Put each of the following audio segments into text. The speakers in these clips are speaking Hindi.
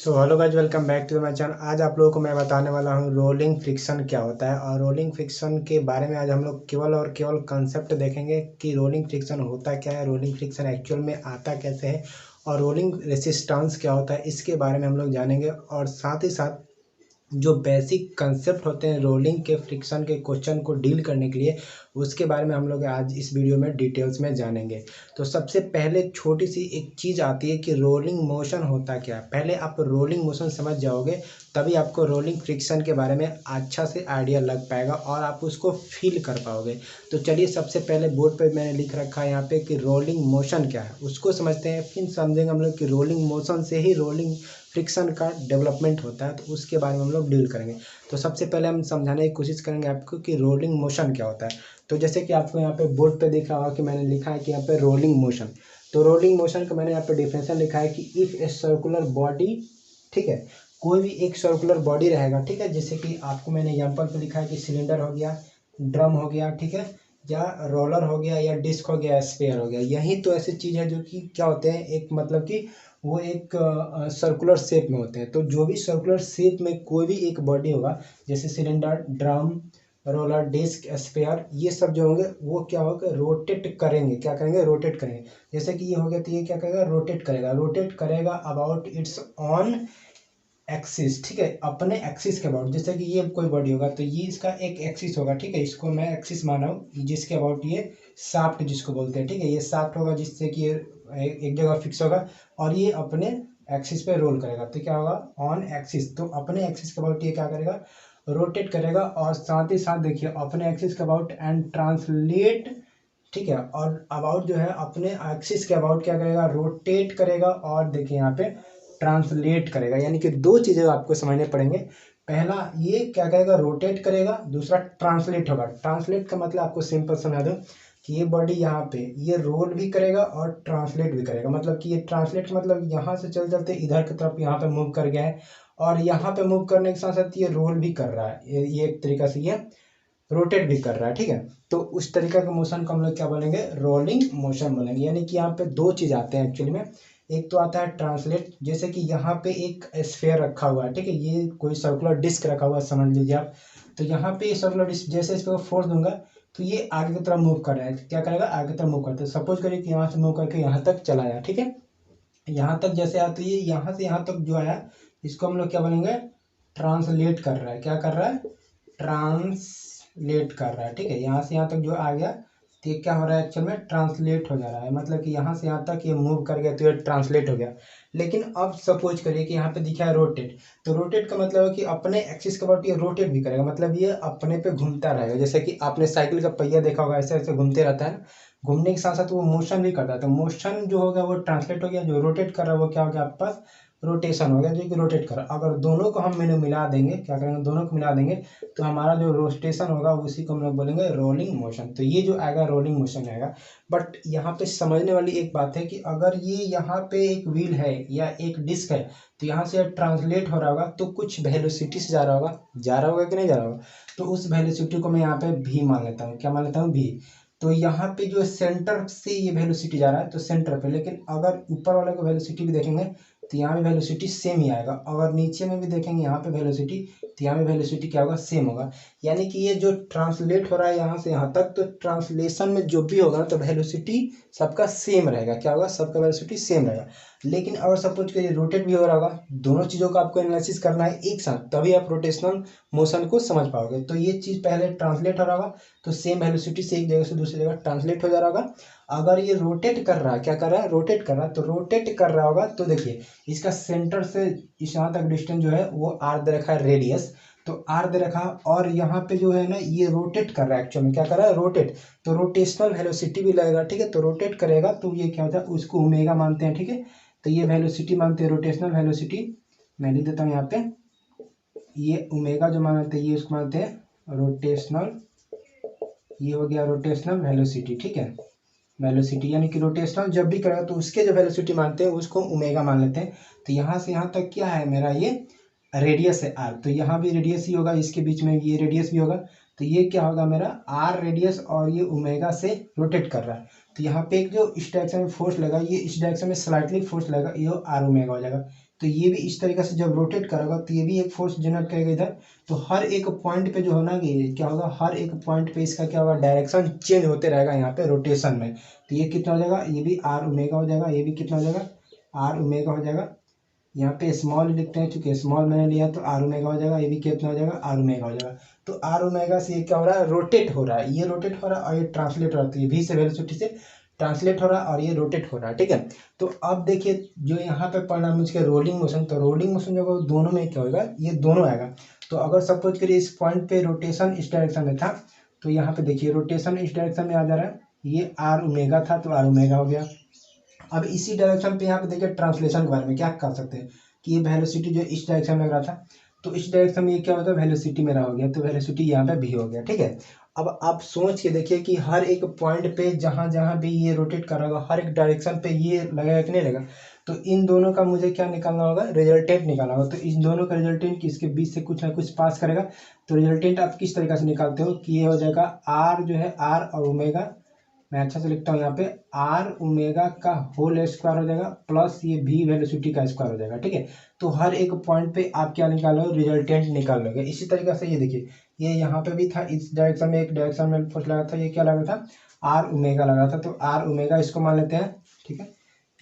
So hello guys, welcome back to my channel. आज आप लोगों को मैं बताने वाला हूँ रोलिंग फ्रिक्शन क्या होता है। और रोलिंग फ्रिक्शन के बारे में आज हम लोग केवल और केवल कंसेप्ट देखेंगे कि रोलिंग फ्रिक्शन होता क्या है, रोलिंग फ्रिक्शन एक्चुअल में आता कैसे है और रोलिंग रेसिस्टेंस क्या होता है, इसके बारे में हम लोग जानेंगे। और साथ ही साथ जो बेसिक कंसेप्ट होते हैं रोलिंग के फ्रिक्शन के क्वेश्चन को डील करने के लिए, उसके बारे में हम लोग आज इस वीडियो में डिटेल्स में जानेंगे। तो सबसे पहले छोटी सी एक चीज़ आती है कि रोलिंग मोशन होता क्या है। पहले आप रोलिंग मोशन समझ जाओगे तभी आपको रोलिंग फ्रिक्शन के बारे में अच्छा से आइडिया लग पाएगा और आप उसको फील कर पाओगे। तो चलिए, सबसे पहले बोर्ड पे मैंने लिख रखा है यहाँ पे कि रोलिंग मोशन क्या है, उसको समझते हैं। फिर समझेंगे हम लोग कि रोलिंग मोशन से ही रोलिंग फ्रिक्शन का डेवलपमेंट होता है, तो उसके बारे में हम लोग डील करेंगे। तो सबसे पहले हम समझाने की कोशिश करेंगे आपको कि रोलिंग मोशन क्या होता है। तो जैसे कि आपको यहाँ पे बोर्ड पे दिख रहा होगा कि मैंने लिखा है कि यहाँ पे रोलिंग मोशन। तो रोलिंग मोशन का मैंने यहाँ पे डिफिनेशन लिखा है कि इफ ए सर्कुलर बॉडी, ठीक है, कोई भी एक सर्कुलर बॉडी रहेगा, ठीक है, जैसे कि आपको मैंने एग्जाम्पल पे लिखा है कि सिलेंडर हो गया, ड्रम हो गया, ठीक है, या रोलर हो गया, या डिस्क हो गया, स्फीयर हो गया। यही तो ऐसी चीज़ है जो कि क्या होते हैं, एक मतलब कि वो एक सर्कुलर शेप में होते हैं। तो जो भी सर्कुलर शेप में कोई भी एक बॉडी होगा, जैसे cylinder, drum, roller, disc, sphere, ये सब जो होंगे वो क्या होगा, रोटेट करेंगे। क्या करेंगे? रोटेट करेंगे। जैसे कि ये हो गया तो ये क्या करेगा, रोटेट करेगा। रोटेट करेगा अबाउट इट्स ऑन एक्सिस, ठीक है, अपने एक्सिस के अबाउट। जैसे कि ये कोई बॉडी होगा तो ये इसका एक एक्सिस होगा, ठीक है, इसको मैं एक्सिस मान रहा हूँ, जिसके अबाउट ये शाफ्ट जिसको बोलते हैं, ठीक है, ये शाफ्ट होगा जिससे कि ये एक जगह फिक्स होगा और ये अपने एक्सिस पे रोल करेगा। तो क्या होगा, ऑन एक्सिस। तो अपने एक्सिस के अबाउट ये क्या करेगा, रोटेट करेगा। और साथ ही साथ देखिए अपने एक्सिस के अबाउट एंड ट्रांसलेट, ठीक है, और अबाउट जो है अपने एक्सिस के अबाउट क्या करेगा, रोटेट करेगा। और देखिए यहाँ पे ट्रांसलेट करेगा। यानी कि दो चीज़ें आपको समझने पड़ेंगे। पहला ये क्या करेगा, रोटेट करेगा, दूसरा ट्रांसलेट होगा। ट्रांसलेट का मतलब आपको सिंपल समझा दूं कि ये बॉडी यहाँ पे ये रोल भी करेगा और ट्रांसलेट भी करेगा। मतलब कि ये ट्रांसलेट मतलब यहाँ से चल चलते इधर की तरफ यहाँ पे मूव कर गया है, और यहाँ पे मूव करने के साथ साथ ये रोल भी कर रहा है, ये एक तरीका से ये रोटेट भी कर रहा है, ठीक है। तो उस तरीका के मोशन को हम लोग क्या बोलेंगे, रोलिंग मोशन बोलेंगे। यानी कि यहाँ पे दो चीज़ आते हैं एक्चुअली में। एक तो आता है ट्रांसलेट, जैसे कि यहाँ पे एक स्फीयर रखा हुआ है, ठीक है, ये कोई सर्कुलर डिस्क रखा हुआ है समझ लीजिए आप। तो यहाँ पे सर्कुलर डिस्क जैसे इस पर फोर्स दूंगा तो ये आगे की तरफ मूव कर रहा है। क्या करेगा, आगे की तरफ मूव करता है। सपोज करिए कि यहाँ से मूव करके यहाँ तक चला आया, ठीक है, यहाँ तक जैसे आया तो ये यहाँ से यहाँ तक जो आया इसको हम लोग क्या बोलेंगे, ट्रांसलेट कर रहा है। क्या कर रहा है, ट्रांसलेट कर रहा है, ठीक है। यहाँ से यहाँ तक जो आ गया तो ये क्या हो रहा है, एक्चुअल में ट्रांसलेट हो जा रहा है। मतलब कि यहाँ से यहाँ तक ये मूव कर गया तो ये ट्रांसलेट हो गया। लेकिन अब सपोज करिए कि यहाँ पे दिखा है रोटेट। तो रोटेट का मतलब है कि अपने एक्सिस के अबाउट ये रोटेट भी करेगा, मतलब ये अपने पे घूमता रहेगा। जैसे कि आपने साइकिल का पहिया देखा होगा, ऐसे ऐसे घूमते रहता है ना, घूमने के साथ साथ वो मोशन भी करता है। तो मोशन जो हो गया वो ट्रांसलेट हो गया, जो रोटेट कर रहा है वो क्या हो गया आपके पास, रोटेशन हो गया, जो कि रोटेट कर रहा है। अगर दोनों को हम मिला देंगे, क्या करेंगे, दोनों को मिला देंगे तो हमारा जो रोटेशन होगा उसी को हम लोग बोलेंगे रोलिंग मोशन। तो ये जो आएगा रोलिंग मोशन आएगा। बट यहाँ पे समझने वाली एक बात है कि अगर ये यहाँ पे एक व्हील है या एक डिस्क है तो यहाँ से ट्रांसलेट हो रहा होगा तो कुछ वेलोसिटी से जा रहा होगा, कि नहीं जा रहा होगा। तो उस वेलोसिटी को मैं यहाँ पे भी मान लेता हूँ। क्या मान लेता हूँ, भी। तो यहाँ पे जो सेंटर से ये वेलोसिटी जा रहा है तो सेंटर पे, लेकिन अगर ऊपर वाले को वेलोसिटी भी देखेंगे तो यहाँ पे वेलोसिटी सेम ही आएगा। अगर नीचे में भी देखेंगे यहाँ पे वेलोसिटी तो यहाँ पे वेलोसिटी क्या होगा, सेम होगा। यानी कि ये जो ट्रांसलेट हो रहा है यहाँ से यहाँ तक, तो ट्रांसलेशन में जो भी होगा ना तो वेलोसिटी सबका सेम रहेगा। क्या होगा, सबका वेलोसिटी सेम रहेगा। लेकिन अगर सपोज करिए रोटेट भी हो रहा होगा, दोनों चीज़ों का आपको एनालिसिस करना है एक साथ, तभी आप रोटेशनल मोशन को समझ पाओगे। तो ये चीज़ पहले ट्रांसलेट हो रहा होगा तो सेम वेलोसिटी से एक जगह से दूसरी जगह ट्रांसलेट हो जा रहा होगा। अगर ये रोटेट कर रहा है, क्या कर रहा है, रोटेट कर रहा है, तो रोटेट कर रहा होगा तो देखिए इसका सेंटर से इस यहाँ तक डिस्टेंस जो है वो आर दे रखा है, रेडियस। तो आर दे रखा, और यहाँ पे जो है ना ये रोटेट कर रहा है, एक्चुअली में क्या कर रहा है, रोटेट। तो रोटेशनल वेलोसिटी भी लगेगा, ठीक है। तो रोटेट करेगा तो ये क्या होता है, उसको ओमेगा मानते हैं, ठीक है। तो ये वेलोसिटी मानते हैं, रोटेशनल वेलोसिटी। मैं लिख देता हूँ यहाँ पे, ये ओमेगा जो मानते हैं ये उसको मानते हैं रोटेशनल, ये हो गया रोटेशनल वेलोसिटी, ठीक है। वेलोसिटी यानी कि रोटेशनल जब भी करेगा तो उसके जो वेलोसिटी मानते हैं उसको ओमेगा मान लेते हैं। तो यहाँ से यहाँ तक क्या है मेरा, ये रेडियस है आर, तो यहाँ भी रेडियस ही होगा, इसके बीच में ये रेडियस भी होगा। तो ये क्या होगा मेरा आर रेडियस, और ये ओमेगा से रोटेट कर रहा है। तो यहाँ पे एक जो इस डायरेक्शन में फोर्स लगा, ये इस डायरेक्शन में स्लाइटली फोर्स लगा, ये आर ओमेगा हो जाएगा। तो ये भी इस तरीके से जब रोटेट करेगा तो ये भी एक फोर्स जनरेट करेगा इधर। तो हर एक पॉइंट पे जो होना कि क्या होगा, हर एक पॉइंट पे इसका क्या होगा, डायरेक्शन चेंज होते रहेगा यहाँ पे रोटेशन में। तो ये कितना हो जाएगा, ये भी आर ओमेगा हो जाएगा, ये भी कितना हो जाएगा, आर ओमेगा हो जाएगा। यहाँ पे स्मॉल लिखते हैं, चूंकि स्मॉल मैंने लिया तो आर ओमेगा हो जाएगा, ये भी कितना हो जाएगा, आर ओमेगा हो जाएगा। तो आर ओमेगा से ये क्या हो रहा है, रोटेट हो रहा है, ये रोटेट हो रहा है और ये ट्रांसलेट हो रहा है। तो ये भी से वेलोसिटी से ट्रांसलेट हो रहा है और ये रोटेट हो रहा है, ठीक है। तो अब देखिए जो यहाँ पे पढ़ना है मुझे रोलिंग मोशन, तो रोलिंग मोशन जो होगा दोनों में क्या होगा, ये दोनों आएगा। तो अगर सपोज करिए इस पॉइंट पे रोटेशन इस डायरेक्शन में था, तो यहाँ पे देखिए रोटेशन इस डायरेक्शन में आ जा रहा है, ये आर ओमेगा था तो आर ओमेगा हो गया। अब इसी डायरेक्शन पे यहाँ पे देखिए ट्रांसलेशन के बारे में क्या कर सकते हैं कि ये वेलोसिटी जो इस डायरेक्शन में लग रहा था, तो इस डायरेक्शन में ये क्या होता है, वेलोसिटी मेरा हो गया, तो वेलोसिटी यहाँ पे भी हो गया, ठीक है। अब आप सोच के देखिए कि हर एक पॉइंट पे जहाँ जहाँ भी ये रोटेट कर रहा होगा, हर एक डायरेक्शन पे ये लगेगा कि नहीं लगेगा। तो इन दोनों का मुझे क्या निकालना होगा, रिजल्टेंट निकालना होगा। तो इन दोनों का रिजल्टेंट इसके बीच से कुछ ना कुछ पास करेगा। तो रिजल्टेंट आप किस तरीके से निकालते हो कि ये हो जाएगा आर जो है, आर और ओमेगा, मैं अच्छा से लिखता हूँ यहाँ पे, आर ओमेगा का होल स्क्वायर हो जाएगा प्लस ये भी वेलोसिटी का स्क्वायर हो जाएगा, ठीक है। तो हर एक पॉइंट पे आप क्या निकालो, रिजल्टेंट निकाल लोगे। इसी तरीके से ये देखिए, ये यहाँ पे भी था, इस डायरेक्शन में एक डायरेक्शन में फोर्स लगा था, ये क्या लगा था, आर ओमेगा लगा था। तो आर ओमेगा इसको मान लेते हैं, ठीक है।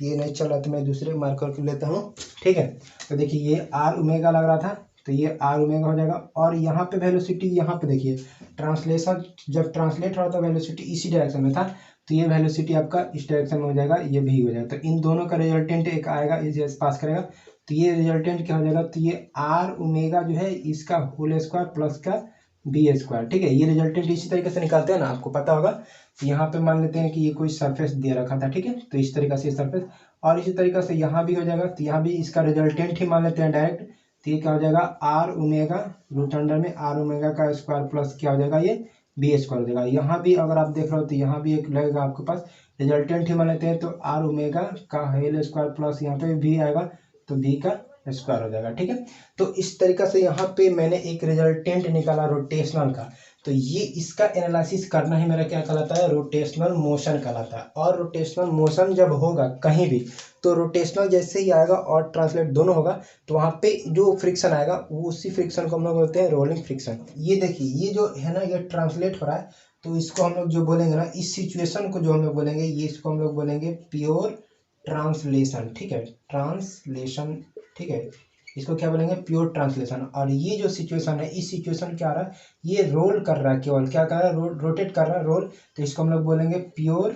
ये नहीं चल रहा तो मैं दूसरे मार्कर को लेता हूँ, ठीक है। तो देखिए ये आर ओमेगा लग रहा था, तो ये आर ओमेगा हो जाएगा। और यहाँ पे वेलोसिटी, यहाँ पे देखिए ट्रांसलेशन जब ट्रांसलेट हो रहा था वेलोसिटी इसी डायरेक्शन में था, तो ये वेलोसिटी आपका इस डायरेक्शन में हो जाएगा, ये भी हो जाएगा। तो इन दोनों का रिजल्टेंट एक आएगा, इसे पास करेगा, तो ये रिजल्टेंट क्या हो जाएगा, तो ये आर ओमेगा जो है इसका होल स्क्वायर प्लस का बी स्क्वायर, ठीक है। ये रिजल्टेंट इसी तरीके से निकालते हैं ना, आपको पता होगा। तो यहाँ पे मान लेते हैं कि ये कोई सरफेस दे रखा था, ठीक है, तो इस तरीके से सरफेस, और इसी तरीके से यहाँ भी हो जाएगा। तो यहाँ भी इसका रिजल्टेंट ही मान लेते हैं डायरेक्ट। तो ये क्या हो जाएगा, आर ओमेगा रूट अंडर में आर ओमेगा का स्क्वायर प्लस क्या हो जाएगा, ये बी स्क्वायर हो जाएगा। यहाँ भी अगर आप देख रहे हो तो यहाँ भी एक लगेगा आपके पास, रिजल्टेंट ही मान लेते हैं। तो आर ओमेगा का होल स्क्वायर प्लस यहाँ पे भी आएगा, तो बी का स्क्वायर हो जाएगा, ठीक है। तो इस तरीका से यहाँ पे मैंने एक रिजल्टेंट निकाला रोटेशनल का। तो ये इसका एनालिसिस करना ही मेरा क्या कहलाता है, रोटेशनल मोशन कहलाता है। और रोटेशनल मोशन जब होगा कहीं भी, तो रोटेशनल जैसे ही आएगा और ट्रांसलेट दोनों होगा, तो वहाँ पे जो फ्रिक्शन आएगा वो उसी फ्रिक्शन को हम लोग बोलते हैं रोलिंग फ्रिक्शन। ये देखिए ये जो है ना, ये ट्रांसलेट हो रहा है, तो इसको हम लोग जो बोलेंगे ना, इस सिचुएशन को जो हम लोग बोलेंगे, ये इसको हम लोग बोलेंगे प्योर ट्रांसलेशन, ठीक है, ट्रांसलेशन, ठीक है। इसको क्या बोलेंगे, प्योर ट्रांसलेशन। और ये जो सिचुएशन है, इस सिचुएशन क्या आ रहा है, ये रोल कर रहा है, केवल क्या कर रहा है, रोटेट कर रहा है, रोल। तो इसको हम लोग बोलेंगे प्योर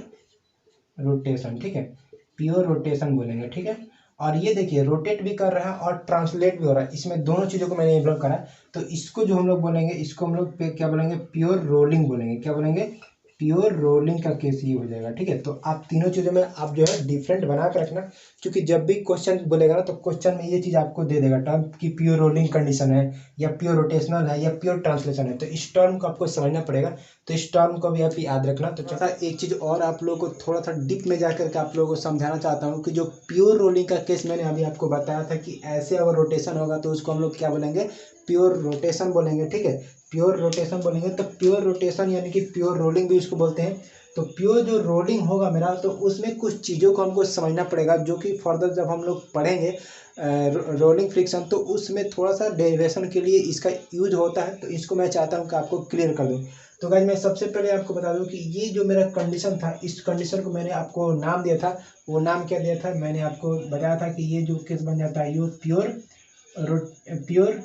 रोटेशन, ठीक है, प्योर रोटेशन बोलेंगे, ठीक है। और ये देखिए रोटेट भी कर रहा है और ट्रांसलेट भी हो रहा है, इसमें दोनों चीज़ों को मैंने इन्वॉल्व करा है। तो इसको जो हम लोग बोलेंगे, इसको हम लोग क्या बोलेंगे, प्योर रोलिंग बोलेंगे। क्या बोलेंगे, प्योर रोलिंग का केस ये हो जाएगा, ठीक है। तो आप तीनों चीज़ों में आप जो है डिफरेंट बना कर रखना, क्योंकि जब भी क्वेश्चन बोलेगा ना, तो क्वेश्चन में ये चीज़ आपको दे देगा टर्म कि प्योर रोलिंग कंडीशन है, या प्योर रोटेशनल है, या प्योर ट्रांसलेशन है। तो इस टर्म को आपको समझना पड़ेगा, तो इस टर्म को भी आप याद रखना। तो चौथा एक चीज़ और आप लोगों को थोड़ा सा डीप में जाकर के आप लोगों को समझाना चाहता हूँ कि जो प्योर रोलिंग का केस मैंने अभी आपको बताया था कि ऐसे अगर रोटेशन होगा तो उसको हम लोग क्या बोलेंगे, प्योर रोटेशन बोलेंगे, ठीक है, प्योर रोटेशन बोलेंगे। तो प्योर रोटेशन यानी कि प्योर रोलिंग भी उसको बोलते हैं। तो प्योर जो रोलिंग होगा मेरा, तो उसमें कुछ चीज़ों को हमको समझना पड़ेगा, जो कि फर्दर जब हम लोग पढ़ेंगे रोलिंग फ्रिक्शन, तो उसमें थोड़ा सा डेरिवेशन के लिए इसका यूज होता है। तो इसको मैं चाहता हूँ कि आपको क्लियर कर दूँ। तो गाइस मैं सबसे पहले आपको बता दूं कि ये जो मेरा कंडीशन था, इस कंडीशन को मैंने आपको नाम दिया था। वो नाम क्या दिया था, मैंने आपको बताया था कि ये जो केस बन जाता है, ये प्योर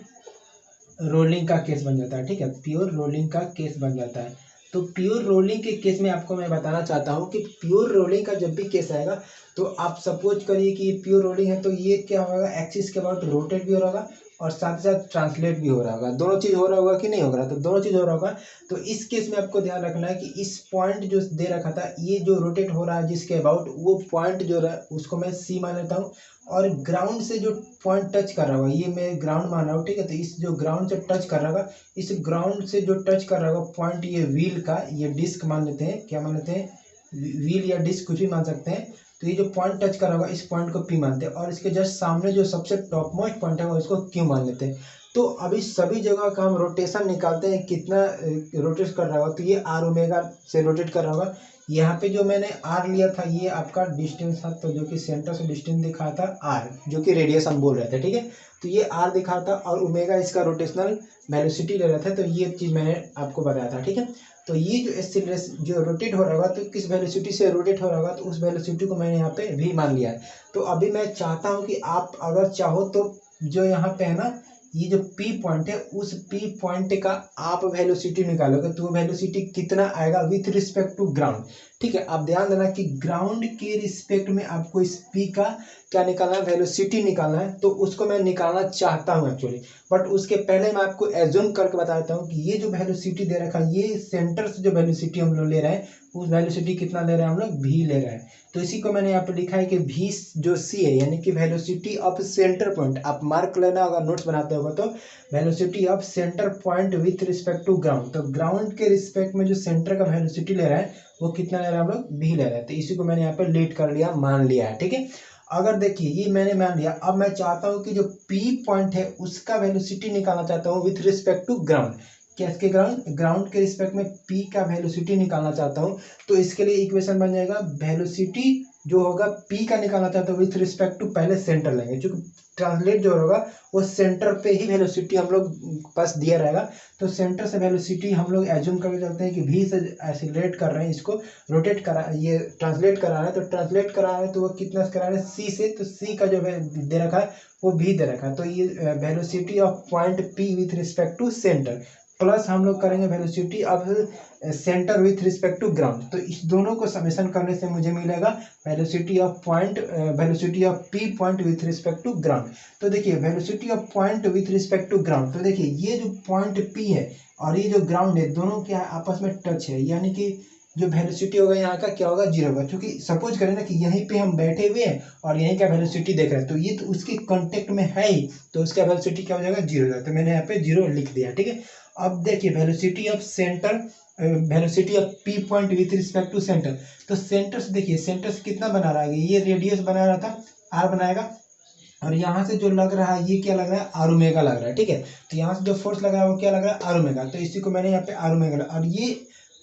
रोलिंग का केस बन जाता है, ठीक है, प्योर रोलिंग का केस बन जाता है। तो प्योर रोलिंग के केस में आपको मैं बताना चाहता हूँ कि प्योर रोलिंग का जब भी केस आएगा, तो आप सपोज करिए कि प्योर रोलिंग है, तो ये क्या होगा, एक्सिस के अबाउट रोटेट भी हो रहा होगा और साथ ही साथ ट्रांसलेट भी हो रहा होगा। दोनों चीज़ हो रहा होगा कि नहीं हो रहा, तो दोनों चीज़ हो रहा होगा। तो इस केस में आपको ध्यान रखना है कि इस पॉइंट जो दे रखा था, ये जो रोटेट हो रहा है जिसके अबाउट, वो पॉइंट जो रहा उसको मैं सी मान लेता हूँ। और ग्राउंड से जो पॉइंट टच कर रहा होगा, ये मैं ग्राउंड मान रहा हूँ, ठीक है। तो इस जो ग्राउंड से टच कर रहा होगा, इस ग्राउंड से जो टच कर रहा होगा पॉइंट, ये व्हील का ये डिस्क मान लेते हैं, क्या मान लेते हैं, व्हील या डिस्क कुछ भी मान सकते हैं। तो ये जो पॉइंट टच कर रहा होगा, इस पॉइंट को पी मानते हैं। और इसके जस्ट सामने जो सबसे टॉप मोस्ट पॉइंट है उसको क्यू मान लेते हैं। तो अभी सभी जगह का हम रोटेशन निकालते हैं कितना रोटेट कर रहा होगा, तो ये आर ओमेगा से रोटेट कर रहा होगा। यहाँ पे जो मैंने आर लिया था ये आपका डिस्टेंस था, तो जो कि सेंटर से डिस्टेंस दिखा था आर, जो कि रेडियस हम बोल रहे थे, ठीक है। तो ये आर दिखा था और ओमेगा इसका रोटेशनल वेलोसिटी ले रहा था, तो ये चीज़ मैंने आपको बताया था, ठीक है। तो ये जो एक्सीलरेशन जो रोटेट हो रहा होगा तो किस वेलोसिटी से रोटेट हो रहा होगा, तो उस वेलोसिटी को मैंने यहाँ पे भी मान लिया है। तो अभी मैं चाहता हूँ कि आप अगर चाहो तो जो यहाँ पे है ना ये जो P पॉइंट है उस P पॉइंट का आप वेलोसिटी निकालोगे तो वो वेलोसिटी कितना आएगा विथ रिस्पेक्ट टू ग्राउंड, ठीक है। आप ध्यान देना कि ग्राउंड के रिस्पेक्ट में आपको इस P का क्या निकालना है, वेलोसिटी निकालना है। तो उसको मैं निकालना चाहता हूँ एक्चुअली, बट उसके पहले मैं आपको एज्यूम करके बताता हूँ कि ये जो वेलोसिटी दे रखा है ये सेंटर से जो वेलोसिटी हम लोग ले रहे हैं उस वेलोसिटी कितना ले रहे हैं हम लोग, v ले रहे हैं। तो इसी को मैंने यहाँ पे लिखा है कि v जो c है यानी कि वेलोसिटी ऑफ सेंटर पॉइंट, आप मार्क लेना अगर नोट्स बनाते होगा तो velocity of centre point with respect to ground. तो ग्राउंड के रिस्पेक्ट में जो सेंटर का वेलोसिटी ले रहा है वो कितना ले रहा है हम लोग, v ले रहे हैं। तो इसी को मैंने यहाँ पे लीड कर लिया, मान लिया है, ठीक है। अगर देखिए ये मैंने मान लिया, अब मैं चाहता हूँ कि जो P पॉइंट है उसका वेलोसिटी निकालना चाहता हूँ विथ रिस्पेक्ट टू ग्राउंड। किसके ग्राउंड के रिस्पेक्ट में P का वेलोसिटी निकालना चाहता हूँ। तो इसके लिए इक्वेशन बन जाएगा वेलोसिटी जो होगा P का निकालना चाहता हूँ विथ रिस्पेक्ट टू, पहले सेंटर लेंगे क्योंकि ट्रांसलेट जो होगा वो सेंटर पे ही वेलोसिटी हम लोग पास दिया रहेगा। तो सेंटर से वेलोसिटी हम लोग एज्यूम करके चलते हैं कि v से एक्सीलरेट कर रहे हैं, इसको रोटेट करा, ये ट्रांसलेट करा रहे हैं। तो ट्रांसलेट करा रहे हैं तो वो कितना से करा रहे हैं, c से। तो c का जो दे रखा है वो v दे रखा है। तो ये velocity of point P with respect to centre plus हम लोग करेंगे velocity of centre with respect to ground. तो इस दोनों को समेशन करने से मुझे मिलेगा velocity of point, velocity of P point with respect to ground. तो देखिए velocity of point with respect to ground, तो देखिए ये जो पॉइंट P है और ये जो ग्राउंड है दोनों क्या है, आपस में टच है, यानी कि जो वेलोसिटी होगा यहाँ का क्या होगा, जीरो होगा। क्योंकि सपोज करें ना कि यहीं पे हम बैठे हुए हैं और यहीं का वेलोसिटी देख रहे हैं तो ये तो उसके कांटेक्ट में है ही, तो उसका वेलोसिटी क्या हो जाएगा, जीरो हो जाएगा। तो मैंने यहाँ पे जीरो लिख दिया, ठीक है। अब देखिए velocity of centre, velocity of P point with respect to centre. तो सेंटर से देखिए, सेंटर से कितना बना रहा है, ये रेडियस बना रहा था, r बनाएगा, और यहाँ से जो लग रहा है ये क्या लग रहा है, आर ओमेगा लग रहा है, ठीक है। तो यहाँ से जो फोर्स लग रहा है वो क्या लग रहा है, आर ओमेगा। तो इसी को मैंने यहाँ पे आर ओमेगा, और ये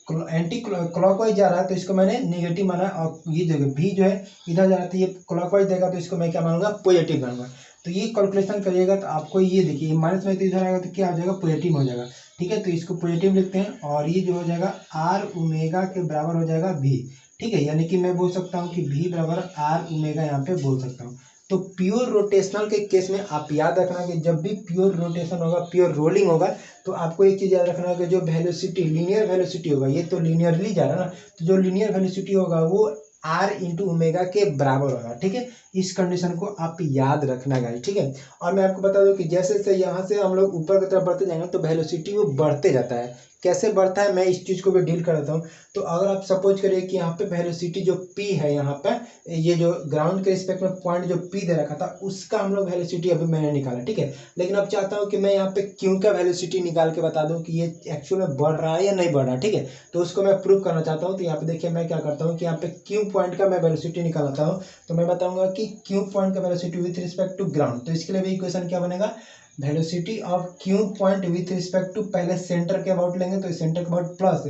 एंटी क्लॉकवाइज जा रहा है तो इसको मैंने नेगेटिव माना, और ये जो भी जो है इधर जा रहा था ये क्लॉकवाइज देगा तो इसको मैं क्या मानूंगा, पॉजिटिव मानूंगा। तो ये कैलकुलेशन करिएगा तो आपको ये देखिए माइनस में तो इधर आएगा तो क्या हो जाएगा, पॉजिटिव हो जाएगा, ठीक है। तो इसको पॉजिटिव लिखते हैं और ये जो हो जाएगा आर ओमेगा के बराबर हो जाएगा v, ठीक है। यानी कि मैं बोल सकता हूँ कि v बराबर आर ओमेगा यहाँ पे बोल सकता हूँ। तो प्योर रोटेशनल के केस में आप याद रखना कि जब भी प्योर रोटेशन होगा, प्योर रोलिंग होगा, तो आपको एक चीज़ याद रखना होगा, जो वेलोसिटी लीनियर वेलोसिटी होगा, ये तो लीनियरली जा रहा है ना, तो जो लीनियर वेलोसिटी होगा वो आर इंटू ओमेगा के बराबर होगा, ठीक है। इस कंडीशन को आप याद रखना गाइस, ठीक है। और मैं आपको बता दूं कि जैसे जैसे यहाँ से हम लोग ऊपर की तरफ बढ़ते जाएंगे तो वेलोसिटी वो बढ़ते जाता है। कैसे बढ़ता है मैं इस चीज़ को भी डील कर देता हूँ। तो अगर आप सपोज करिए कि यहाँ पे वेलोसिटी जो P है, यहाँ पे ये जो ग्राउंड के रिस्पेक्ट में पॉइंट जो P दे रखा था उसका हम लोग वेलोसिटी अभी मैंने निकाला, ठीक है। लेकिन अब चाहता हूँ कि मैं यहाँ पे Q का वेलोसिटी निकाल के बता दूँ कि ये एक्चुअल में बढ़ रहा है या नहीं बढ़ रहा है, ठीक है। तो उसको मैं प्रूव करना चाहता हूँ। तो यहाँ पे देखिए मैं क्या करता हूँ कि यहाँ पे Q पॉइंट का मैं वेलोसिटी निकालता हूँ। तो मैं बताऊंगा कि Q पॉइंट का velocity with respect to ground, तो इसके लिए भी इक्वेशन क्या बनेगा, velocity of Q point with respect to, पहले सेंटर के अबाउट लेंगे तो सेंटर के about plus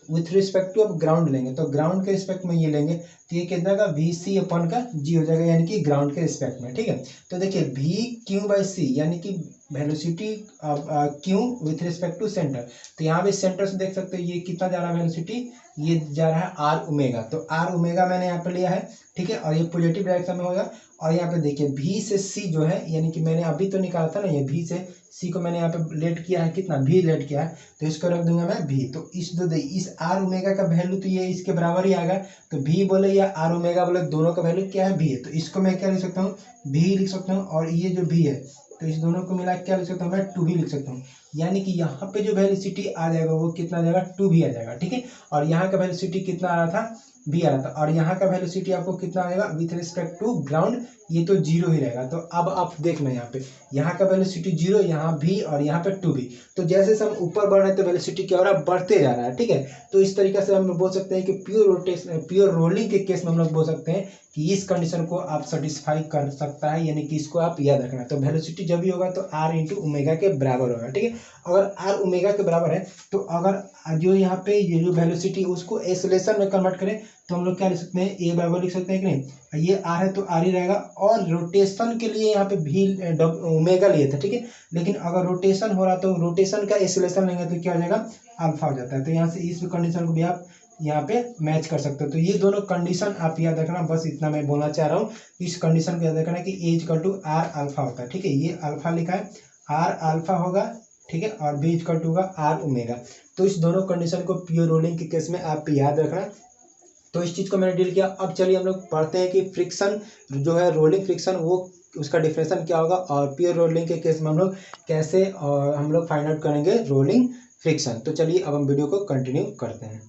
with respect to अब ग्राउंड लेंगे, तो ग्राउंड के रिस्पेक्ट में ये लेंगे तो ये कितना का VC अपन का G हो जाएगा, यानी कि ग्राउंड के रिस्पेक्ट में, ठीक है। तो देखिए VQ/C यानी कि velocity Q with respect to centre. तो यहाँ भी सेंटर से देख सकते हो ये कितना जा रहा है वेलोसिटी, ये जा रहा है आर ओमेगा। तो आर ओमेगा मैंने यहाँ पे लिया है, ठीक है, और ये पॉजिटिव डायरेक्शन में होगा। और यहाँ पे देखिए V से C जो है, यानी कि मैंने अभी तो निकाला था ना, ये V से C को मैंने यहाँ पे लेट किया है, कितना V लेट किया है, तो इसको रख दूंगा मैं V। तो इस आर ओमेगा का वैल्यू तो ये इसके बराबर ही आएगा। तो V बोले या आर ओमेगा बोले, दोनों का वैल्यू क्या है, V है। तो इसको मैं क्या लिख सकता हूँ, V लिख सकता हूँ, और ये जो V है तो इस दोनों को मिला क्या लिख सकता हूँ मैं, 2V लिख सकता हूँ। यानी कि यहाँ पे जो वेलोसिटी आ जाएगा वो कितना आ जाएगा, 2V आ जाएगा, ठीक है। और यहाँ का वेलोसिटी कितना आ रहा था, भी आ रहा था, और यहाँ का वेलोसिटी आपको कितना आएगा विथ रिस्पेक्ट टू ग्राउंड, ये तो जीरो ही रहेगा। तो अब आप देखना यहाँ का वेलोसिटी जीरो, यहाँ भी और यहाँ पे टू भी। तो जैसे हम ऊपर बढ़ रहे हैं तो वेलोसिटी क्या हो रहा है, बढ़ते जा रहा है। ठीक है, तो इस तरीके से हम बोल सकते हैं कि प्योर रोलिंग के केस में हम लोग बोल सकते हैं कि इस कंडीशन को आप सेटिस्फाई कर सकता है, यानी कि इसको आप याद रखना। तो वेलोसिटी जब भी होगा तो आर इंटू ओमेगा के बराबर होगा। ठीक है, अगर आर ओमेगा के बराबर है तो अगर जो यहाँ पे ये जो वेलोसिटी उसको एक्सेलरेशन में कन्वर्ट करें तो हम लोग क्या लिख सकते हैं, ए बराबर लिख सकते हैं कि नहीं, ये आर है तो आर ही रहेगा। और रोटेशन के लिए यहाँ पे भी ओमेगा लिए थे। ठीक है, लेकिन अगर रोटेशन हो रहा तो रोटेशन का एक्सेलरेशन लेंगे तो क्या हो जाएगा, अल्फा हो जाता है। तो यहाँ से इस कंडीशन को भी आप यहाँ पे मैच कर सकते हो। तो ये दोनों कंडीशन आप याद रखना, बस इतना मैं बोलना चाह रहा हूँ। इस कंडीशन को याद रखना कि ए इक्वल टू आर अल्फा होता है। ठीक है, ये अल्फा लिखा है, आर अल्फा होगा। ठीक है, और बी इक्वल टू होगा आर ओमेगा। तो इस दोनों कंडीशन को प्योर रोलिंग के केस में आप याद रखना। तो इस चीज़ को मैंने डील किया। अब चलिए हम लोग पढ़ते हैं कि फ्रिक्शन जो है, रोलिंग फ्रिक्शन, वो उसका डिफिनेशन क्या होगा, और प्योर रोलिंग के केस में हम लोग कैसे हम लोग फाइंड आउट करेंगे रोलिंग फ्रिक्शन। तो चलिए अब हम वीडियो को कंटिन्यू करते हैं।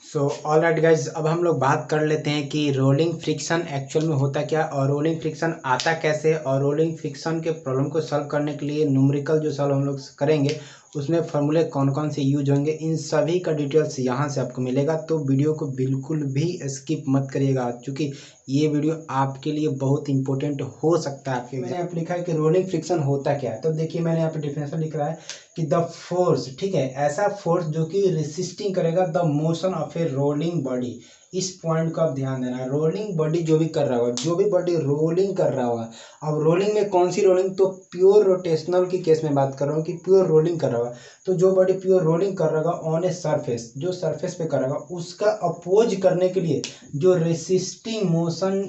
सो ऑल राइट गाइज, अब हम लोग बात कर लेते हैं कि रोलिंग फ्रिक्शन एक्चुअल में होता क्या, और रोलिंग फ्रिक्शन आता कैसे, और रोलिंग फ्रिक्शन के प्रॉब्लम को सॉल्व करने के लिए न्यूमेरिकल जो सॉल्व हम लोग करेंगे उसमें फॉर्मूले कौन कौन से यूज होंगे, इन सभी का डिटेल्स यहाँ से आपको मिलेगा। तो वीडियो को बिल्कुल भी स्किप मत करिएगा, क्योंकि ये वीडियो आपके लिए बहुत इंपॉर्टेंट हो सकता है। आपके मैंने यहाँ पे लिखा है कि रोलिंग फ्रिक्शन होता क्या है। तो देखिए मैंने यहाँ पे डिफिनेशन लिख रहा है कि द फोर्स, ठीक है, ऐसा फोर्स जो कि रेसिस्टिंग करेगा the motion of A rolling body. इस पॉइंट को आप ध्यान देना, रोलिंग बॉडी जो भी कर रहा होगा, जो भी बॉडी रोलिंग कर रहा होगा। अब रोलिंग में कौन सी रोलिंग, तो प्योर रोटेशनल की केस में बात कर रहा हूँ कि प्योर रोलिंग कर रहा होगा। तो जो बॉडी प्योर रोलिंग कर रहा होगा ऑन ए सरफेस, जो सरफेस पे कर रहा होगा, उसका अपोज करने के लिए जो रेसिस्टिंग मोशन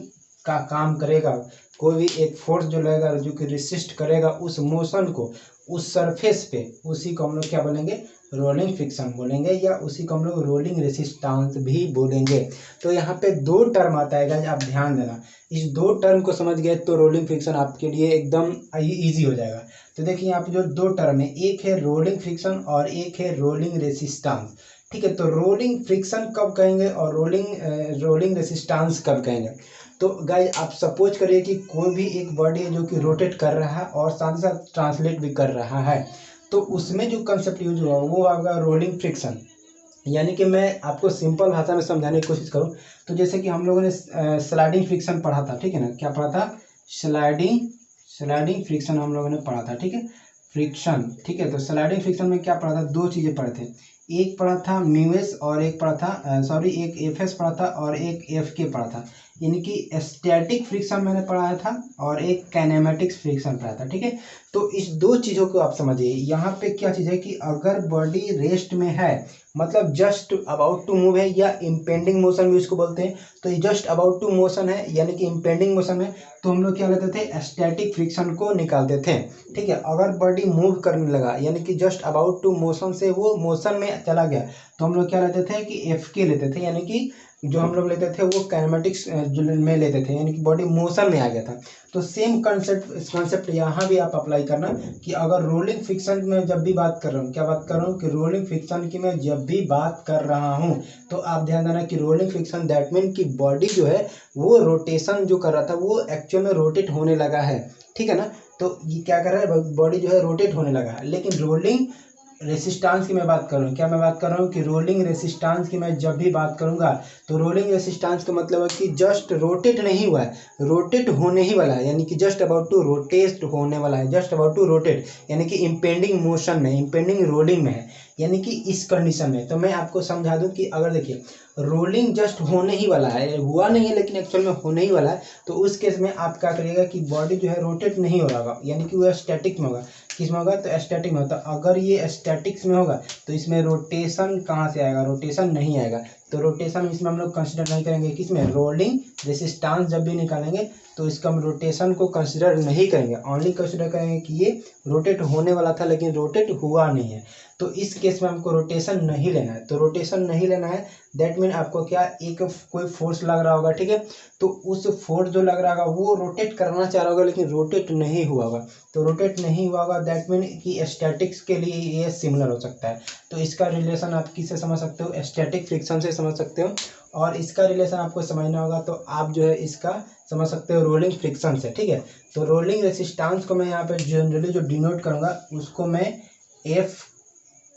का काम करेगा, कोई भी एक फोर्स जो लगेगा जो कि रेसिस्ट करेगा उस मोशन को उस सरफेस पे, उसी को हम लोग क्या बोलेंगे, रोलिंग फ्रिक्शन बोलेंगे, या उसी को हम लोग रोलिंग रेसिस्टेंस भी बोलेंगे। तो यहाँ पे दो टर्म आता है गाइस, आप ध्यान देना। इस दो टर्म को समझ गए तो रोलिंग फ्रिक्शन आपके लिए एकदम इजी हो जाएगा। तो देखिए यहाँ पे जो दो टर्म है, एक है रोलिंग फ्रिक्शन और एक है रोलिंग रेसिस्टेंस। ठीक है, तो रोलिंग फ्रिक्शन कब कहेंगे और रोलिंग रेसिस्टेंस कब कहेंगे। तो गाइस आप सपोज करिए कि कोई भी एक बॉडी है जो कि रोटेट कर रहा है और साथ ही साथ ट्रांसलेट भी कर रहा है, तो उसमें जो कंसेप्ट यूज हुआ वो होगा रोलिंग फ्रिक्शन। यानी कि मैं आपको सिंपल भाषा में समझाने की कोशिश करूं तो जैसे कि हम लोगों ने स्लाइडिंग फ्रिक्शन पढ़ा था, ठीक है ना, क्या पढ़ा था, स्लाइडिंग फ्रिक्शन हम लोगों ने पढ़ा था। ठीक है, फ्रिक्शन, ठीक है, तो स्लाइडिंग फ्रिक्शन में क्या पढ़ा था, दो चीज़ें पढ़े थे, एक पढ़ा था म्यूएस और एक पढ़ा था एक एफएस पढ़ा था और एक एफ के पढ़ा था। यानी कि स्टैटिक फ्रिक्शन मैंने पढ़ाया था और एक काइनेमेटिक्स फ्रिक्शन पढ़ाया था। ठीक है, तो इस दो चीज़ों को आप समझिए। यहाँ पे क्या चीज़ है कि अगर बॉडी रेस्ट में है, मतलब जस्ट अबाउट टू मूव है, या इम्पेंडिंग मोशन भी उसको बोलते हैं, तो ये जस्ट अबाउट टू मोशन है यानी कि इम्पेंडिंग मोशन है, तो हम लोग क्या लेते थे, स्टैटिक फ्रिक्शन को निकालते थे। ठीक है, अगर बॉडी मूव करने लगा यानी कि जस्ट अबाउट टू मोशन से वो मोशन में चला गया तो हम लोग क्या लेते थे कि एफ के लेते थे, यानी कि जो हम लोग लेते थे वो काइनेमेटिक्स में लेते थे, यानी कि बॉडी मोशन में आ गया था। तो सेम कंसेप्ट यहाँ भी आप अप्लाई करना कि अगर रोलिंग फ्रिक्शन में जब भी बात कर रहा हूँ, क्या बात कर रहा हूँ कि रोलिंग फ्रिक्शन की मैं जब भी बात कर रहा हूँ तो आप ध्यान देना कि रोलिंग फ्रिक्शन दैट मीन कि बॉडी जो है वो रोटेशन जो कर रहा था वो एक्चुअल में रोटेट होने लगा है। ठीक है ना, तो ये क्या कर रहा है, बॉडी जो है रोटेट होने लगा है। लेकिन रोलिंग रेसिस्टेंस की मैं बात कर रहा हूँ, क्या मैं बात कर रहा हूँ कि रोलिंग रेसिस्टेंस की मैं जब भी बात करूंगा तो रोलिंग रेसिस्टेंस का मतलब है कि जस्ट रोटेट नहीं हुआ है, रोटेट होने ही वाला है, यानी कि जस्ट अबाउट टू रोटेट होने वाला है, जस्ट अबाउट टू रोटेट, यानी कि इम्पेंडिंग मोशन में, इम्पेंडिंग रोलिंग में है, यानी कि इस कंडीशन में। तो मैं आपको समझा दूं कि अगर देखिए रोलिंग जस्ट होने ही वाला है, हुआ नहीं है लेकिन एक्चुअल में होने ही वाला है, तो उस केस में आप क्या करिएगा कि बॉडी जो है रोटेट नहीं हो रहा होगा, यानी कि वो स्टैटिक में होगा। किस में होगा, तो स्टैटिक में होता। अगर ये स्टैटिक्स में होगा तो इसमें रोटेशन कहाँ से आएगा, रोटेशन नहीं आएगा। तो रोटेशन इसमें हम लोग कंसिडर नहीं करेंगे, किसमें, रोलिंग रेसिस्टेंस जब भी निकालेंगे तो इसका हम रोटेशन को कंसिडर नहीं करेंगे, ओनली कंसिडर करेंगे कि ये रोटेट होने वाला था लेकिन रोटेट हुआ नहीं है। तो इस केस में हमको रोटेशन नहीं लेना है। तो रोटेशन नहीं लेना है दैट मीन आपको क्या, एक कोई फोर्स लग रहा होगा, ठीक है, तो उस फोर्स जो लग रहा होगा वो रोटेट करना चाह रहा होगा लेकिन रोटेट नहीं हुआ होगा। तो रोटेट नहीं हुआ होगा दैट मीन कि स्टैटिक्स के लिए ये सिमिलर हो सकता है। तो इसका रिलेशन आप किससे समझ सकते हो, स्टैटिक फ्रिक्शन से समझ सकते हो। और इसका रिलेशन आपको समझना होगा तो आप जो है इसका समझ सकते हो रोलिंग फ्रिक्शन से, ठीक है। तो रोलिंग रेसिस्टेंस को मैं यहाँ पे जनरली जो डिनोट करूँगा उसको मैं एफ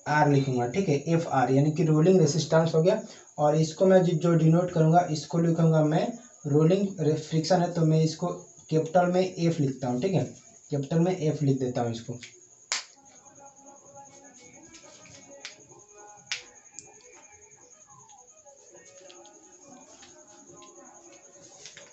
आर लिखूंगा, ठीक है, एफ आर यानी कि रोलिंग रेसिस्टेंस हो गया। और इसको मैं जो डिनोट करूँगा इसको लिखूंगा मैं रोलिंग फ्रिक्शन है, तो मैं इसको कैपिटल में एफ लिखता हूँ, ठीक है, कैपिटल में एफ लिख देता हूँ इसको।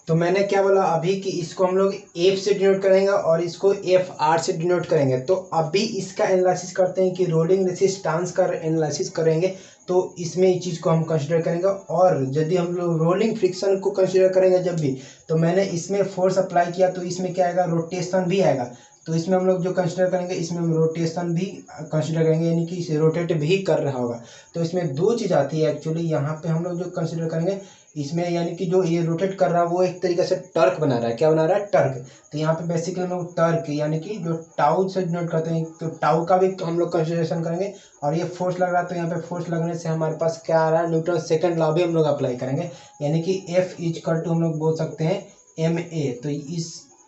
तो मैंने क्या बोला अभी कि इसको हम लोग एफ से डिनोट करेंगे और इसको एफ आर से डिनोट करेंगे। तो अभी इसका एनालिसिस करते हैं कि रोलिंग रेसिस्टेंस का एनालिसिस करेंगे तो इसमें इस चीज़ को हम कंसीडर करेंगे। और यदि हम लोग रोलिंग फ्रिक्शन को कंसीडर करेंगे जब भी, तो मैंने इसमें फोर्स अप्लाई किया तो इसमें क्या आएगा, रोटेशन भी आएगा। तो इसमें हम लोग जो कंसीडर करेंगे इसमें हम रोटेशन भी कंसीडर करेंगे, यानी कि इसे रोटेट भी कर रहा होगा। तो इसमें दो चीज़ आती है एक्चुअली, यहाँ पे हम लोग जो कंसीडर करेंगे इसमें, यानी कि जो ये रोटेट कर रहा है वो एक तरीके से टर्क बना रहा है। क्या बना रहा है, टर्क। तो यहाँ पे बेसिकली हम लोग टर्क यानी कि जो टाउ से डिनोट करते हैं, तो टाउ का भी तो हम लोग कंसिडरेशन करेंगे। और ये फोर्स लग रहा है तो यहाँ पे फोर्स लगने से हमारे पास क्या आ रहा है, न्यूटन सेकंड लॉ भी हम लोग अप्लाई करेंगे, यानी कि एफ इज इक्वल टू हम लोग बोल सकते हैं एम ए।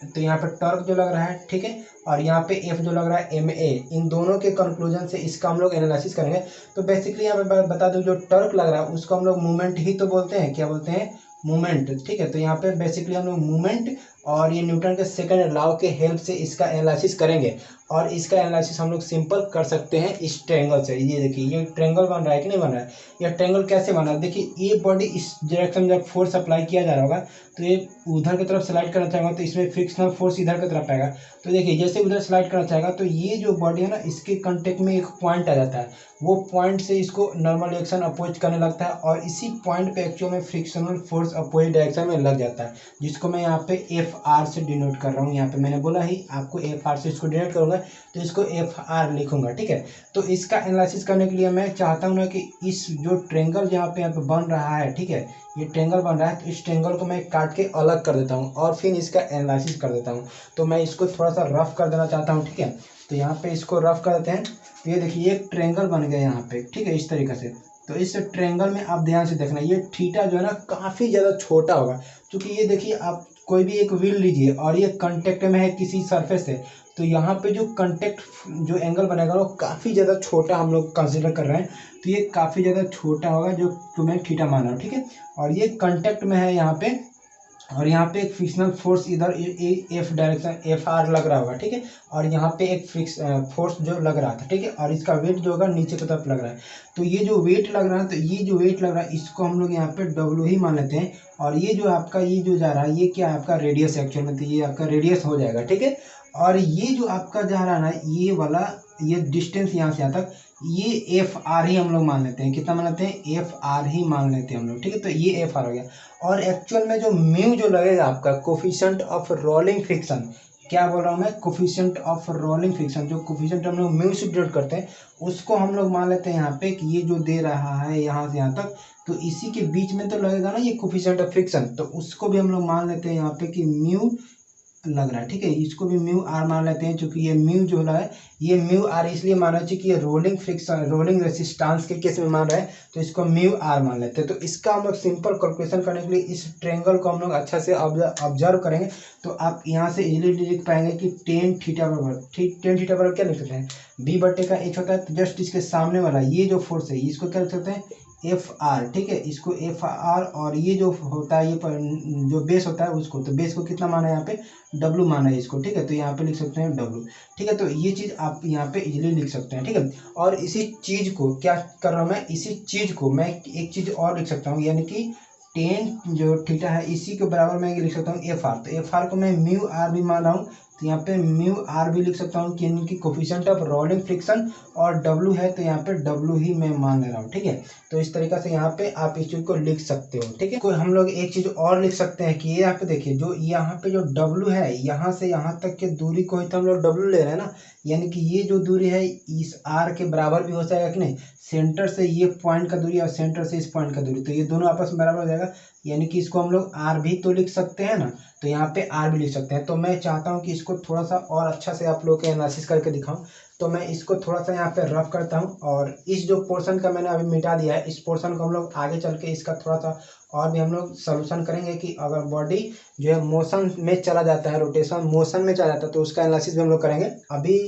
तो यहाँ पे टर्क जो लग रहा है, ठीक है, और यहाँ पे एफ जो लग रहा है एम ए, इन दोनों के कंक्लूजन से इसका हम लोग एनालिसिस करेंगे। तो बेसिकली यहाँ पे बता दूं जो टर्क लग रहा है उसको हम लोग मूवमेंट ही तो बोलते हैं, क्या बोलते हैं, मूवमेंट, ठीक है। तो यहाँ पे बेसिकली हम लोग मूवमेंट और ये न्यूटन के सेकंड लॉ के हेल्प से इसका एनालिसिस करेंगे। और इसका एनालिसिस हम लोग सिंपल कर सकते हैं इस ट्रायंगल से। ये देखिए ये ट्रायंगल बन रहा है कि नहीं बन रहा है, यह ट्रायंगल कैसे बना है, देखिए ये बॉडी इस डायरेक्शन में जब फोर्स अप्लाई किया जा रहा होगा तो ये उधर की तरफ स्लाइड करना चाहेगा तो इसमें फ्रिक्शनल फोर्स इधर की तरफ आएगा। तो देखिए जैसे उधर स्लाइड करना चाहेगा तो ये जो बॉडी है ना इसके कांटेक्ट में एक पॉइंट आ जाता है, वो पॉइंट से इसको नॉर्मल डायरेक्शन अपोज करने लगता है और इसी पॉइंट पे एक्चुअल में फ्रिक्शनल फोर्स अपोजिट डायरेक्शन में लग जाता है, जिसको मैं यहाँ पे एफ आर से डिनोट कर रहा हूँ। यहाँ पे मैंने बोला ही आपको एफ आर से इसको डिनोट करूँगा तो इसको एफ आर लिखूंगा, ठीक है। तो इसका एनालिसिस करने के लिए मैं चाहता हूँ ना कि इस जो ट्रायंगल जहाँ पे यहाँ पे बन रहा है, ठीक है, ये ट्रायंगल बन रहा है, तो इस ट्रायंगल को मैं काट के अलग कर देता हूँ और फिर इसका एनालिसिस कर देता हूँ। तो मैं इसको थोड़ा सा रफ कर देना चाहता हूँ, ठीक है। तो यहाँ पे इसको रफ कर देते हैं। तो ये देखिए एक ट्रायंगल बन गया यहाँ पे, ठीक है, इस तरीके से। तो इस ट्रायंगल में आप ध्यान से देखना, ये थीटा जो है ना काफ़ी ज़्यादा छोटा होगा, क्योंकि ये देखिए आप कोई भी एक व्हील लीजिए और ये कांटेक्ट में है किसी सरफेस से, तो यहाँ पे जो कांटेक्ट जो एंगल बनेगा वो काफ़ी ज़्यादा छोटा हम लोग कंसिडर कर रहे हैं। तो ये काफ़ी ज़्यादा छोटा होगा जो मैं थीटा मान रहा हूँ, ठीक है। और ये कांटेक्ट में है यहाँ पे, और यहाँ पे एक फ्रिक्शनल फोर्स इधर एफ डायरेक्शन एफ आर लग रहा होगा, ठीक है। और यहाँ पे एक फोर्स जो लग रहा था, ठीक है, और इसका वेट जो होगा नीचे की तरफ लग रहा है। तो ये जो वेट लग रहा है, तो ये जो वेट लग रहा है इसको हम लोग यहाँ पे डब्ल्यू ही मान लेते हैं। और ये जो आपका ये जो जा रहा है ये क्या है, आपका रेडियस एक्चुअल में, तो ये आपका रेडियस हो जाएगा, ठीक है। और ये जो आपका जा रहा है ना ये वाला, ये डिस्टेंस यहाँ से यहाँ तक, ये एफ आर ही हम लोग मान लेते हैं। कितना मान लेते हैं, एफ आर ही मान लेते हैं हम लोग, ठीक है। तो ये एफ आर हो गया। और एक्चुअल में जो म्यू जो लगेगा आपका कोफिशिएंट ऑफ रोलिंग फ्रिक्शन, क्या बोल रहा हूँ मैं, कोफिशिएंट ऑफ रोलिंग फ्रिक्शन, जो कोफिशिएंट हम लोग म्यू से डिनोट करते हैं उसको हम लोग मान लेते हैं यहाँ पे कि ये जो दे रहा है यहाँ से यहाँ तक, तो इसी के बीच में तो लगेगा ना ये कोफिशिएंट ऑफ फ्रिक्शन, तो उसको भी हम लोग मान लेते हैं यहाँ पे कि म्यू लग रहा है, ठीक है। इसको भी म्यू आर मान लेते हैं, क्योंकि ये म्यू जो है ये म्यू आर इसलिए माना चाहिए कि ये रोलिंग फ्रिक्शन रोलिंग रेसिस्टेंस के केस में मान रहा है, तो इसको म्यू आर मान लेते हैं। तो इसका हम लोग सिंपल कैलकुलेशन करने के लिए इस ट्रायंगल को हम लोग अच्छा से ऑब्जर्व करेंगे, तो आप यहाँ से इजीली लिख पाएंगे कि टेन थीटा बराबर, टेन थीटा बराबर क्या लिख सकते हैं, बी बटे का एच होता है, तो जस्ट इसके सामने वाला ये जो फोर्स है इसको क्या लिख सकते हैं, एफ आर, ठीक है, इसको एफ आर। और ये जो होता है ये जो बेस होता है उसको, तो बेस को कितना माना है यहाँ पे, डब्लू माना है इसको, ठीक है। तो यहाँ पे लिख सकते हैं डब्लू, ठीक है। तो ये चीज़ आप यहाँ पे इजीली लिख सकते हैं, ठीक है। और इसी चीज़ को क्या कर रहा हूँ मैं, इसी चीज़ को मैं एक चीज़ और लिख सकता हूँ, यानी कि टेन जो थीटा है इसी के बराबर मैं लिख सकता हूँ एफ आर। तो एफ आर को मैं म्यू आर भी मान रहा हूँ, तो यहाँ पे म्यू आर भी लिख सकता हूँ कि यानी कि कोफिशिएंट ऑफ रोलिंग फ्रिक्शन, और डब्लू है तो यहाँ पे डब्लू ही मैं मान ले रहा हूँ, ठीक है। तो इस तरीके से यहाँ पे आप इस चीज़ को लिख सकते हो, ठीक है। कोई हम लोग एक चीज़ और लिख सकते हैं कि ये यहाँ पे देखिए जो यहाँ पे जो डब्लू है यहाँ से यहाँ तक के दूरी को ही तो हम लोग डब्लू ले रहे हैं ना, यानी कि ये जो दूरी है इस आर के बराबर भी हो जाएगा कि नहीं, सेंटर से ये पॉइंट का दूरी और सेंटर से इस पॉइंट का दूरी, तो ये दोनों आपस में बराबर हो जाएगा, यानी कि इसको हम लोग आर भी तो लिख सकते हैं ना, तो यहाँ पे आर भी लिख सकते हैं। तो मैं चाहता हूँ कि इसको थोड़ा सा और अच्छा से आप लोग के एनालिसिस करके दिखाऊं। तो मैं इसको थोड़ा सा यहाँ पे रफ करता हूँ, और इस जो पोर्शन का मैंने अभी मिटा दिया है, इस पोर्शन को हम लोग आगे चल के इसका थोड़ा सा और भी हम लोग सोल्यूशन करेंगे कि अगर बॉडी जो है मोशन में चला जाता है, रोटेशन मोशन में चला जाता है, तो उसका एनालिसिस भी हम लोग करेंगे। अभी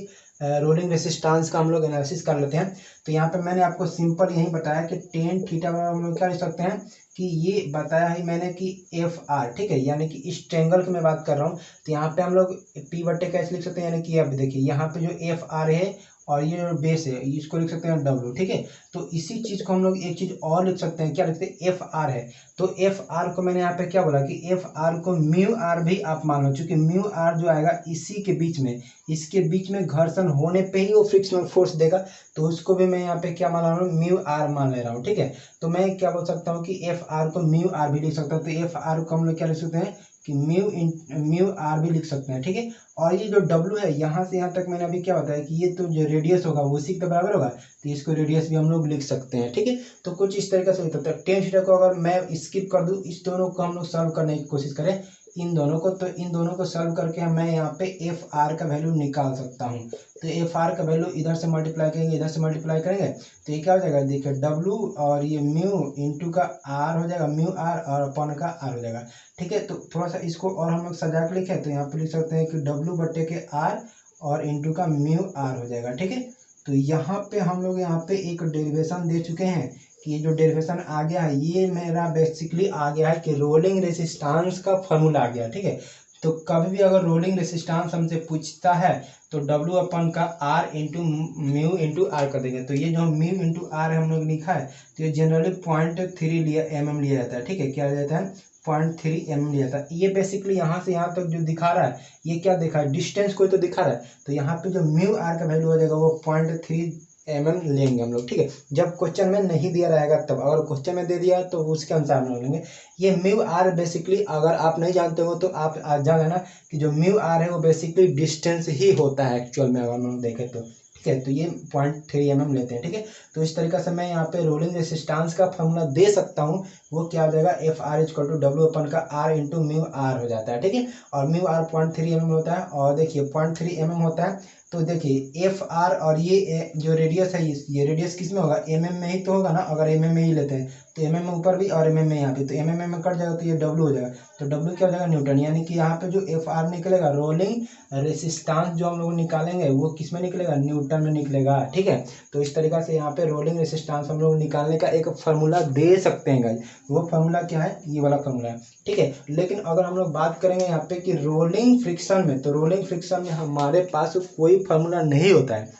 रोलिंग रेसिस्टेंस का हम लोग एनालिसिस कर लेते हैं। तो यहाँ पे मैंने आपको सिंपल यही बताया कि टेन थीटा बराबर हम लोग क्या लिख सकते हैं कि ये बताया ही मैंने कि एफ आर, ठीक है, यानी कि इस ट्रेंगल की मैं बात कर रहा हूँ। तो यहाँ पे हम लोग पी बट्टे कैसे लिख सकते हैं, यानी कि अब देखिए यहाँ पे जो एफ आर है और ये जो बेस है इसको लिख सकते हैं डब्ल्यू, ठीक है। तो इसी चीज को हम लोग एक चीज और लिख सकते हैं, क्या लिखते हैं, एफ आर है। तो एफ आर को मैंने यहाँ पे क्या बोला कि एफ आर को म्यू आर भी आप मान लो, क्योंकि म्यू आर जो आएगा इसी के बीच में, इसके बीच में घर्षण होने पे ही वो फ्रिक्शनल फोर्स देगा। तो उसको भी मैं यहाँ पे क्या मान रहा हूँ, म्यू आर मान ले रहा हूँ, ठीक है। तो मैं क्या बोल सकता हूँ कि एफ आर को म्यू आर भी लिख सकता हूँ। तो एफ आर को हम लोग क्या लिख सकते हैं कि म्यू आर भी लिख सकते हैं, ठीक है। और ये जो डब्ल्यू है यहाँ से यहाँ तक मैंने अभी क्या बताया कि ये तो जो रेडियस होगा वो उसी के बराबर होगा, तो इसको रेडियस भी हम लोग लिख सकते हैं, ठीक है। तो कुछ इस तरीके से होता है। टेन थीटा को अगर मैं स्किप कर दूं, इस दोनों को हम लोग सॉल्व करने की कोशिश करें, इन दोनों को, तो इन दोनों को सॉल्व करके मैं यहाँ पे एफ आर का वैल्यू निकाल सकता हूँ। तो एफ आर का वैल्यू इधर से मल्टीप्लाई करेंगे, इधर से मल्टीप्लाई करेंगे, तो ये क्या हो जाएगा, देखिए डब्ल्यू और ये म्यू इंटू का आर हो जाएगा, म्यू आर और अपन का आर हो जाएगा, ठीक है। तो थोड़ा सा इसको और हम लोग सजा के लिखे, तो यहाँ पे लिख सकते हैं कि डब्ल्यू बट्टे के आर और इंटू का म्यू आर हो जाएगा, ठीक है। तो यहाँ पे हम लोग यहाँ पे एक डेरिवेशन दे चुके हैं कि ये जो डेरिवेशन आ गया है ये मेरा बेसिकली आ गया है कि रोलिंग रेसिस्टेंस का फॉर्मूला आ गया, ठीक है। तो कभी भी अगर रोलिंग रेसिस्टेंस हमसे पूछता है तो डब्ल्यू अपन का R into mu into R कर देंगे। तो ये जो म्यू इंटू आर हम लोग लिखा है, तो ये जनरली 0.3 लिया mm लिया जाता है, ठीक है। क्या लिया जाता है, 0.3 mm लिया जाता है। ये बेसिकली यहाँ से यहाँ तक जो दिखा रहा है ये क्या दिखा है, डिस्टेंस कोई तो दिखा रहा है। तो यहाँ पे जो म्यू आर का वैल्यू हो जाएगा वो 0.3 mm लेंगे हम लोग, ठीक है। जब क्वेश्चन में नहीं दिया रहेगा तब, अगर क्वेश्चन में दे दिया तो उसके अनुसार हम लेंगे। ये म्यू आर बेसिकली अगर आप नहीं जानते हो तो आप जान लेना कि जो म्यू आर है वो बेसिकली डिस्टेंस ही होता है एक्चुअल में, अगर हम देखें तो, ठीक है। तो ये 0.3 mm लेते हैं, ठीक है। तो इस तरीके से मैं यहाँ पे रोलिंग रेसिस्टेंस का फॉर्मूला दे सकता हूँ। वो क्या हो जाएगा, F R equal to W अपन का आर इंटू म्यू आर हो जाता है, ठीक है। और म्यू आर 0.3 mm होता है, और देखिए 0.3 mm होता है। तो देखिए एफ आर और ये जो रेडियस है, ये रेडियस किस में होगा, mm में ही तो होगा ना। अगर mm में ही लेते हैं तो mm में ऊपर भी और mm में यहाँ पे, तो mm में कट जाएगा तो ये w हो जाएगा। तो w क्या हो जाएगा, न्यूटन। यानी कि यहाँ पे जो एफ आर निकलेगा, रोलिंग रेसिस्टेंस जो हम लोग निकालेंगे वो किस में निकलेगा, न्यूटन में निकलेगा, ठीक है। तो इस तरीके से यहाँ पे रोलिंग रेसिस्टेंस हम लोग निकालने का एक फार्मूला दे सकते हैं गाइस। वो फार्मूला क्या है, ये वाला फार्मूला है, ठीक है। लेकिन अगर हम लोग बात करेंगे यहाँ पे कि रोलिंग फ्रिक्शन में, तो रोलिंग फ्रिक्शन में हमारे पास कोई फार्मूला नहीं होता है,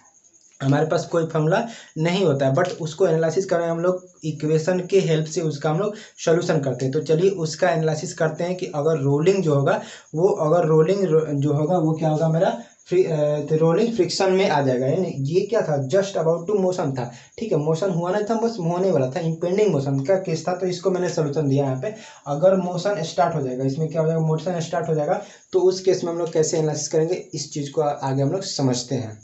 हमारे पास कोई फार्मूला नहीं होता है। बट उसको एनालिसिस करें हम लोग इक्वेशन के हेल्प से, उसका हम लोग सोल्यूशन करते हैं। तो चलिए उसका एनालिसिस करते हैं कि अगर रोलिंग जो होगा वो, अगर रोलिंग जो होगा वो क्या होगा मेरा, रोलिंग फ्रिक्शन में आ जाएगा। यानी ये क्या था, जस्ट अबाउट टू मोशन था, ठीक है। मोशन हुआ नहीं था, बस होने वाला था, इम्पेंडिंग मोशन का केस था। तो इसको मैंने सोल्यूशन दिया यहाँ पे। अगर मोशन स्टार्ट हो जाएगा, इसमें क्या हो जाएगा, मोशन स्टार्ट हो जाएगा, तो उस केस में हम लोग कैसे एनालिसिस करेंगे, इस चीज़ को आगे हम लोग समझते हैं।